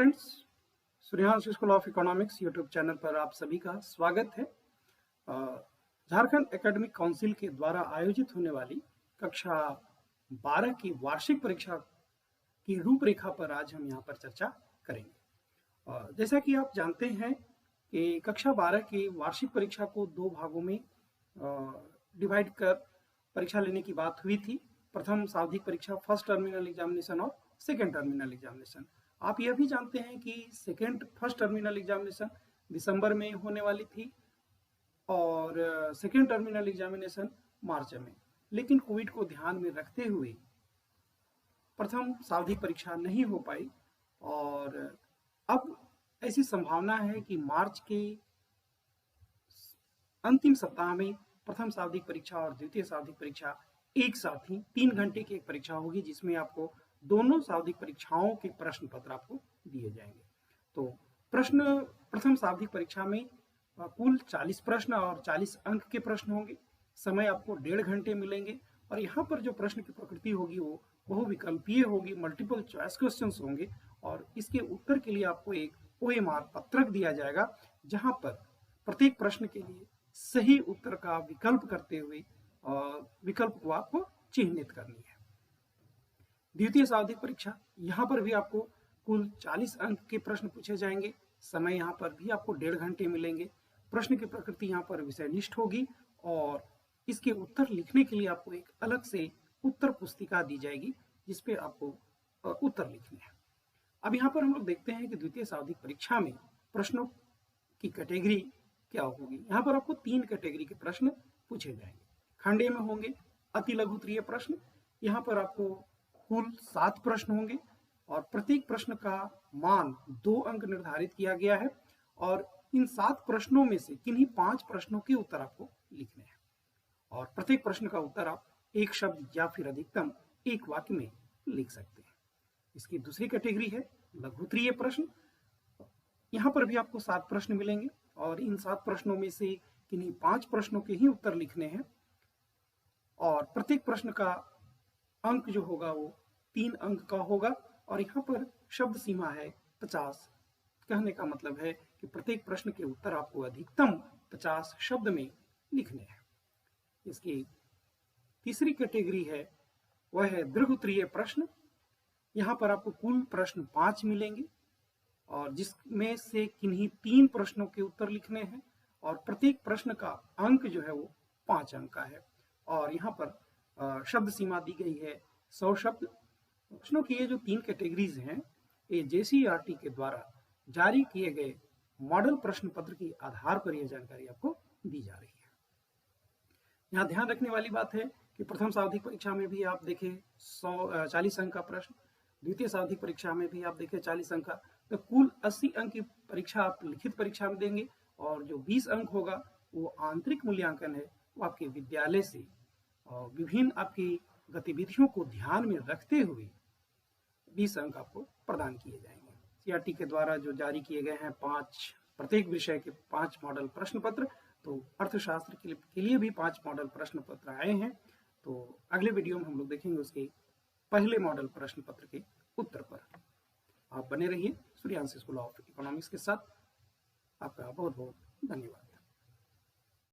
Friends, Suryansh school of economics YouTube channel पर आप सभी का स्वागत है। झारखंड एकेडमिक काउंसिल के द्वारा आयोजित होने वाली कक्षा 12 की वार्षिक परीक्षा की रूपरेखा पर आज हम यहाँ पर चर्चा करेंगे। जैसा कि आप जानते हैं कि कक्षा 12 की वार्षिक परीक्षा को दो भागों में डिवाइड कर परीक्षा लेने की बात हुई थी। प्रथम सावधिक परीक्षा फर्स्ट टर्मिनल एग्जामिनेशन और सेकेंड टर्मिनल एग्जामिनेशन। आप यह भी जानते हैं कि फर्स्ट टर्मिनल एग्जामिनेशन दिसंबर में होने वाली थी और सेकेंड टर्मिनल एग्जामिनेशन मार्च में, लेकिन कोविड को ध्यान में रखते हुए प्रथम सावधिक परीक्षा नहीं हो पाई और अब ऐसी संभावना है कि मार्च के अंतिम सप्ताह में प्रथम सावधिक परीक्षा और द्वितीय सावधिक परीक्षा एक साथ ही 3 घंटे की एक परीक्षा होगी, जिसमें आपको दोनों सावधिक परीक्षाओं के प्रश्न पत्र आपको दिए जाएंगे। तो प्रथम सावधिक परीक्षा में कुल 40 प्रश्न और 40 अंक के प्रश्न होंगे। समय आपको 1.5 घंटे मिलेंगे और यहाँ पर जो प्रश्न की प्रकृति होगी वो बहुविकल्पीय होगी, मल्टीपल चॉइस क्वेश्चंस होंगे और इसके उत्तर के लिए आपको एक OMR पत्रक दिया जाएगा, जहाँ पर प्रत्येक प्रश्न के लिए सही उत्तर का विकल्प करते हुए विकल्प को आपको चिन्हित करनी है। द्वितीय सावधिक परीक्षा, यहाँ पर भी आपको कुल 40 अंक के प्रश्न पूछे जाएंगे। समय यहाँ पर भी आपको 1.5 घंटे मिलेंगे। प्रश्न की प्रकृति यहाँ पर विषयनिष्ठ होगी और इसके उत्तर लिखने के लिए आपको एक अलग से उत्तर पुस्तिका दी जाएगी, जिसपे आपको उत्तर लिखने हैं। अब यहाँ पर हम लोग देखते हैं कि द्वितीय सावधिक परीक्षा में प्रश्नों की कैटेगरी क्या होगी। यहाँ पर आपको 3 कैटेगरी के प्रश्न पूछे जाएंगे। खंडे में होंगे अति लघुत्तरीय प्रश्न, यहाँ पर आपको कुल 7 प्रश्न होंगे और प्रत्येक प्रश्न का मान 2 अंक निर्धारित किया गया है और इन 7 प्रश्नों में से किन्हीं 5 प्रश्नों के उत्तर आपको लिखने हैं और प्रत्येक प्रश्न का उत्तर आप एक शब्द या फिर अधिकतम एक वाक्य में लिख सकते हैं। इसकी दूसरी कैटेगरी है लघुत्तरीय प्रश्न। यहाँ पर भी आपको 7 प्रश्न मिलेंगे और इन 7 प्रश्नों में से किन्हीं 5 प्रश्नों के ही उत्तर लिखने हैं और प्रत्येक प्रश्न का अंक जो होगा वो 3 अंक का होगा और यहाँ पर शब्द सीमा है 50। कहने का मतलब है कि प्रत्येक प्रश्न के उत्तर आपको अधिकतम 50 शब्द में लिखने हैं। इसकी तीसरी कैटेगरी है वह है दीर्घोत्तरीय प्रश्न। यहाँ पर आपको कुल प्रश्न 5 मिलेंगे और जिसमें से किन्हीं 3 प्रश्नों के उत्तर लिखने हैं और प्रत्येक प्रश्न का अंक जो है वो 5 अंक का है और यहाँ पर शब्द सीमा दी गई है 100 शब्द। प्रश्नों की ये जो 3 कैटेगरीज हैं, ये JCERT के द्वारा जारी किए गए मॉडल प्रश्न पत्र के आधार पर यह जानकारी आपको दी जा रही है। यहाँ ध्यान रखने वाली बात है कि प्रथम सावधिक परीक्षा में भी आप देखें 40 अंक का प्रश्न, द्वितीय सावधिक परीक्षा में भी आप देखें 40 अंक का, तो कुल 80 अंक की परीक्षा आप लिखित परीक्षा में देंगे और जो 20 अंक होगा वो आंतरिक मूल्यांकन है, वो आपके विद्यालय से और विभिन्न आपकी गतिविधियों को ध्यान में रखते हुए 20 अंक आपको प्रदान किए जाएंगे। CRT के द्वारा जो जारी किए गए हैं प्रत्येक विषय के 5 मॉडल प्रश्न पत्र, तो अर्थशास्त्र के लिए भी 5 मॉडल प्रश्न पत्र आए हैं। तो अगले वीडियो में हम लोग देखेंगे उसके पहले मॉडल प्रश्न पत्र के उत्तर पर। आप बने रहिए सूर्यांश स्कूल ऑफ इकोनॉमिक्स के साथ। आपका बहुत बहुत धन्यवाद।